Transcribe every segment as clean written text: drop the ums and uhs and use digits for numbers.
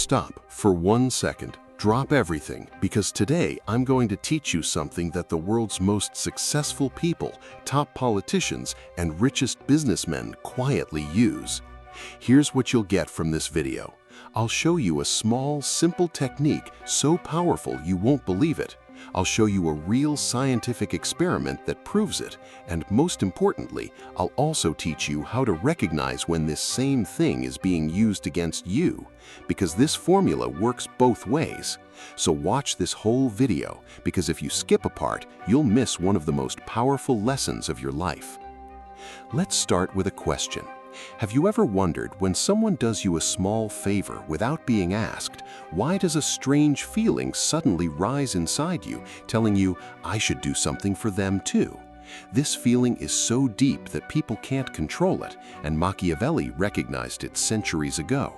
Stop for 1 second. Drop everything, because today I'm going to teach you something that the world's most successful people, top politicians, and richest businessmen quietly use. Here's what you'll get from this video. I'll show you a small, simple technique so powerful you won't believe it. I'll show you a real scientific experiment that proves it, and most importantly, I'll also teach you how to recognize when this same thing is being used against you, because this formula works both ways. So watch this whole video, because if you skip a part, you'll miss one of the most powerful lessons of your life. Let's start with a question. Have you ever wondered, when someone does you a small favor without being asked, why does a strange feeling suddenly rise inside you, telling you, I should do something for them too? This feeling is so deep that people can't control it, and Machiavelli recognized it centuries ago.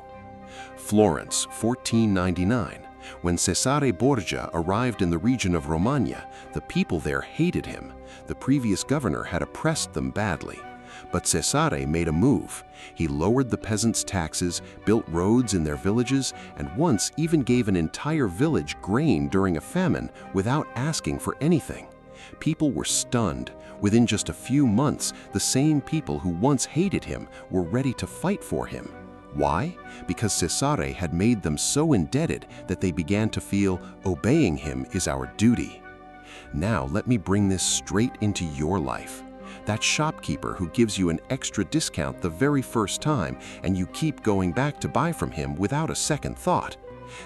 Florence, 1499. When Cesare Borgia arrived in the region of Romagna, the people there hated him. The previous governor had oppressed them badly. But Cesare made a move. He lowered the peasants' taxes, built roads in their villages, and once even gave an entire village grain during a famine without asking for anything. People were stunned. Within just a few months, the same people who once hated him were ready to fight for him. Why? Because Cesare had made them so indebted that they began to feel obeying him is our duty. Now let me bring this straight into your life. That shopkeeper who gives you an extra discount the very first time and you keep going back to buy from him without a second thought.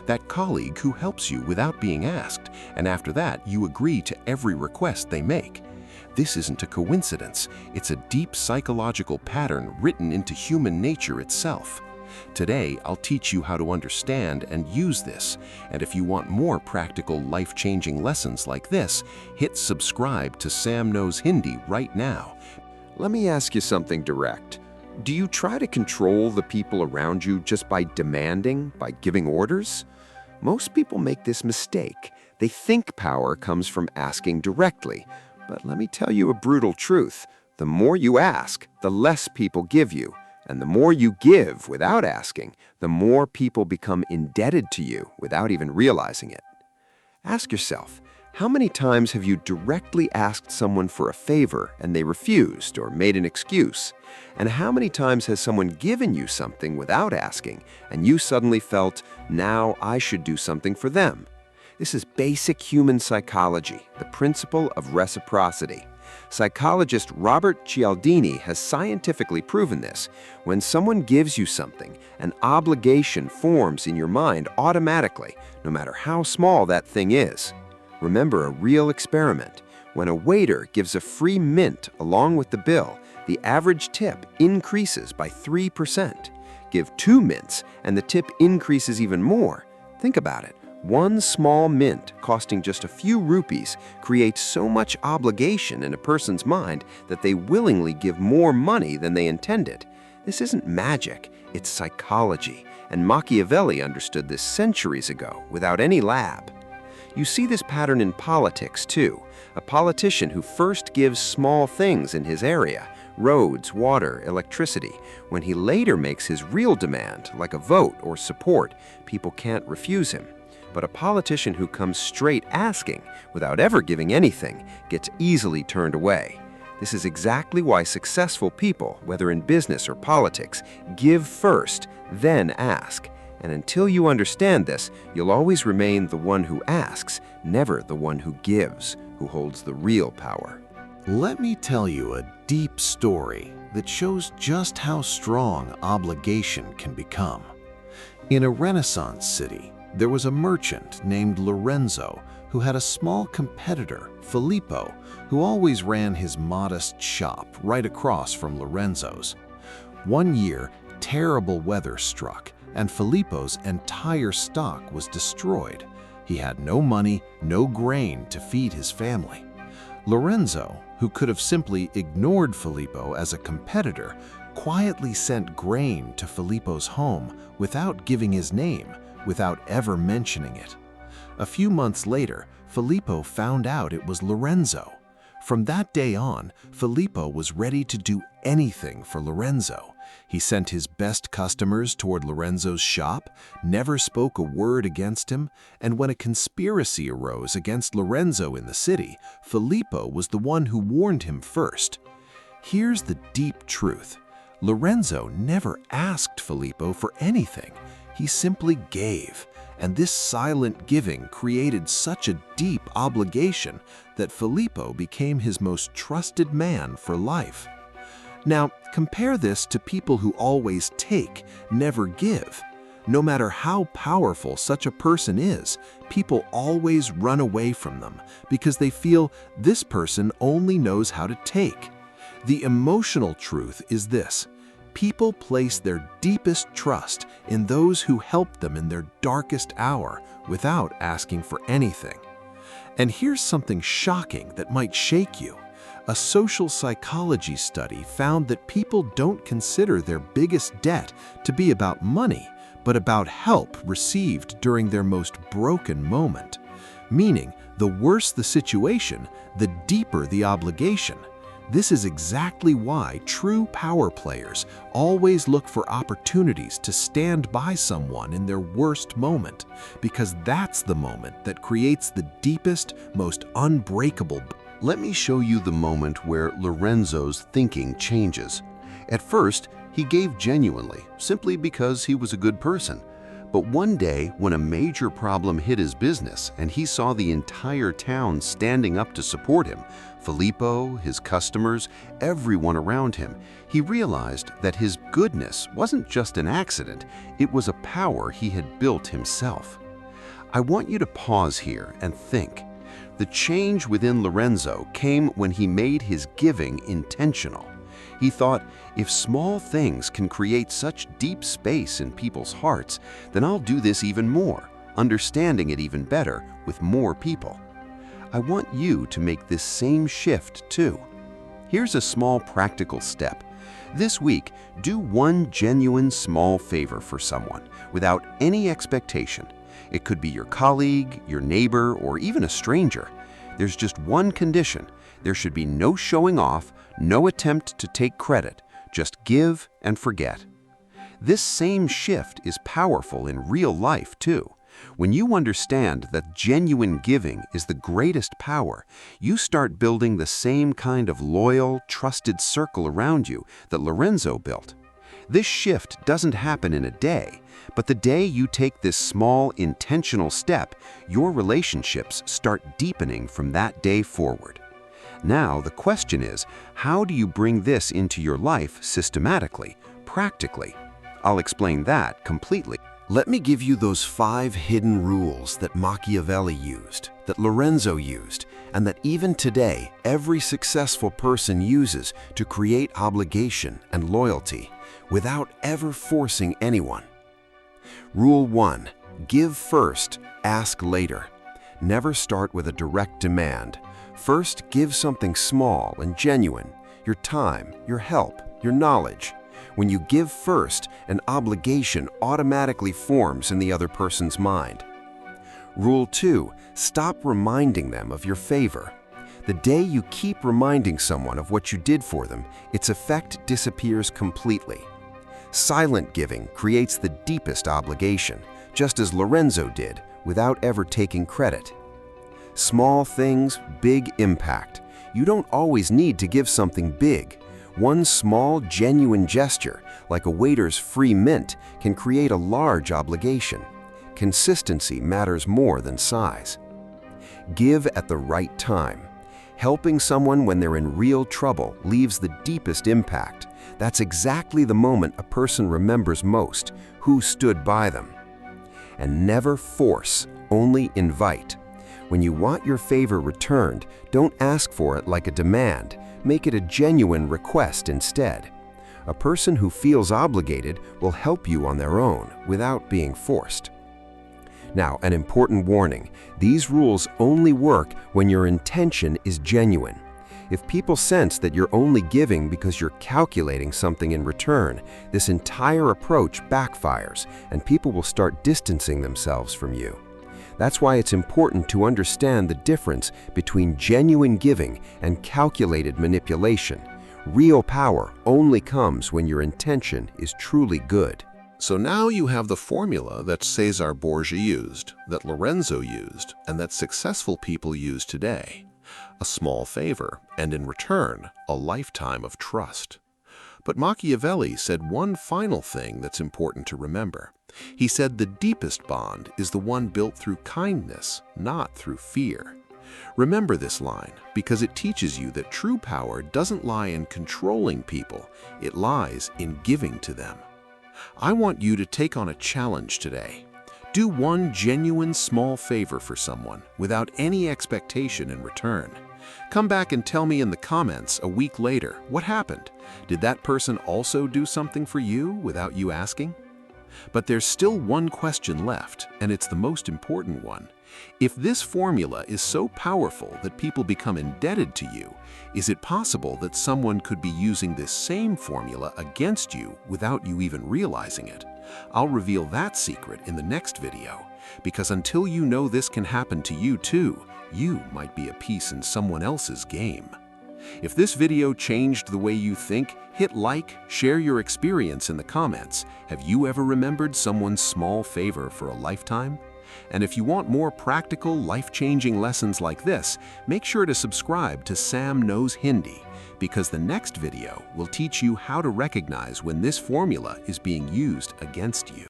That colleague who helps you without being asked, and after that you agree to every request they make. This isn't a coincidence. It's a deep psychological pattern written into human nature itself. Today, I'll teach you how to understand and use this, and if you want more practical, life-changing lessons like this, hit subscribe to Sam Knows Hindi right now. Let me ask you something direct. Do you try to control the people around you just by demanding, by giving orders? Most people make this mistake. They think power comes from asking directly. But let me tell you a brutal truth. The more you ask, the less people give you. And the more you give without asking, the more people become indebted to you without even realizing it. Ask yourself, how many times have you directly asked someone for a favor and they refused or made an excuse? And how many times has someone given you something without asking and you suddenly felt, now I should do something for them? This is basic human psychology, the principle of reciprocity. Psychologist Robert Cialdini has scientifically proven this. When someone gives you something, an obligation forms in your mind automatically, no matter how small that thing is. Remember a real experiment. When a waiter gives a free mint along with the bill, the average tip increases by 3%. Give 2 mints, and the tip increases even more. Think about it. One small mint costing just a few rupees creates so much obligation in a person's mind that they willingly give more money than they intended. This isn't magic, it's psychology, and Machiavelli understood this centuries ago without any lab. You see this pattern in politics too. A politician who first gives small things in his area, roads, water, electricity, when he later makes his real demand, like a vote or support, people can't refuse him. But a politician who comes straight asking, without ever giving anything, gets easily turned away. This is exactly why successful people, whether in business or politics, give first, then ask. And until you understand this, you'll always remain the one who asks, never the one who gives, who holds the real power. Let me tell you a deep story that shows just how strong obligation can become. In a Renaissance city, there was a merchant named Lorenzo who had a small competitor, Filippo, who always ran his modest shop right across from Lorenzo's. One year, terrible weather struck, and Filippo's entire stock was destroyed. He had no money, no grain to feed his family. Lorenzo, who could have simply ignored Filippo as a competitor, quietly sent grain to Filippo's home without giving his name, without ever mentioning it. A few months later, Filippo found out it was Lorenzo. From that day on, Filippo was ready to do anything for Lorenzo. He sent his best customers toward Lorenzo's shop, never spoke a word against him, and when a conspiracy arose against Lorenzo in the city, Filippo was the one who warned him first. Here's the deep truth. Lorenzo never asked Filippo for anything. He simply gave, and this silent giving created such a deep obligation that Filippo became his most trusted man for life. Now, compare this to people who always take, never give. No matter how powerful such a person is, people always run away from them because they feel this person only knows how to take. The emotional truth is this: people place their deepest trust in those who help them in their darkest hour without asking for anything. And here's something shocking that might shake you. A social psychology study found that people don't consider their biggest debt to be about money, but about help received during their most broken moment. Meaning, the worse the situation, the deeper the obligation. This is exactly why true power players always look for opportunities to stand by someone in their worst moment, because that's the moment that creates the deepest, most unbreakable. Let me show you the moment where Lorenzo's thinking changes. At first, he gave genuinely, simply because he was a good person. But one day, when a major problem hit his business and he saw the entire town standing up to support him, Filippo, his customers, everyone around him, he realized that his goodness wasn't just an accident, it was a power he had built himself. I want you to pause here and think. The change within Lorenzo came when he made his giving intentional. He thought, if small things can create such deep space in people's hearts, then I'll do this even more, understanding it even better with more people. I want you to make this same shift too. Here's a small practical step. This week, do one genuine small favor for someone without any expectation. It could be your colleague, your neighbor, or even a stranger. There's just one condition. There should be no showing off, no attempt to take credit. Just give and forget. This same shift is powerful in real life too. When you understand that genuine giving is the greatest power, you start building the same kind of loyal, trusted circle around you that Lorenzo built. This shift doesn't happen in a day, but the day you take this small, intentional step, your relationships start deepening from that day forward. Now, the question is, how do you bring this into your life systematically, practically? I'll explain that completely. Let me give you those 5 hidden rules that Machiavelli used, that Lorenzo used, and that even today every successful person uses to create obligation and loyalty without ever forcing anyone. Rule 1. Give first, ask later. Never start with a direct demand. First, give something small and genuine, your time, your help, your knowledge. When you give first, an obligation automatically forms in the other person's mind. Rule 2. Stop reminding them of your favor. The day you keep reminding someone of what you did for them, its effect disappears completely. Silent giving creates the deepest obligation, just as Lorenzo did, without ever taking credit. Small things, big impact. You don't always need to give something big. One small, genuine gesture, like a waiter's free mint, can create a large obligation. Consistency matters more than size. Give at the right time. Helping someone when they're in real trouble leaves the deepest impact. That's exactly the moment a person remembers most, who stood by them. And never force, only invite. When you want your favor returned, don't ask for it like a demand. Make it a genuine request instead. A person who feels obligated will help you on their own without being forced. Now, an important warning. These rules only work when your intention is genuine. If people sense that you're only giving because you're calculating something in return, this entire approach backfires and people will start distancing themselves from you. That's why it's important to understand the difference between genuine giving and calculated manipulation. Real power only comes when your intention is truly good. So now you have the formula that Cesare Borgia used, that Lorenzo used, and that successful people use today. A small favor, and in return, a lifetime of trust. But Machiavelli said one final thing that's important to remember. He said the deepest bond is the one built through kindness, not through fear. Remember this line, because it teaches you that true power doesn't lie in controlling people, it lies in giving to them. I want you to take on a challenge today. Do one genuine small favor for someone without any expectation in return. Come back and tell me in the comments a week later what happened. Did that person also do something for you without you asking? But there's still one question left, and it's the most important one. If this formula is so powerful that people become indebted to you, is it possible that someone could be using this same formula against you without you even realizing it? I'll reveal that secret in the next video, because until you know this can happen to you too, you might be a piece in someone else's game. If this video changed the way you think, hit like, share your experience in the comments. Have you ever remembered someone's small favor for a lifetime? And if you want more practical, life-changing lessons like this, make sure to subscribe to Sam Knows Hindi, because the next video will teach you how to recognize when this formula is being used against you.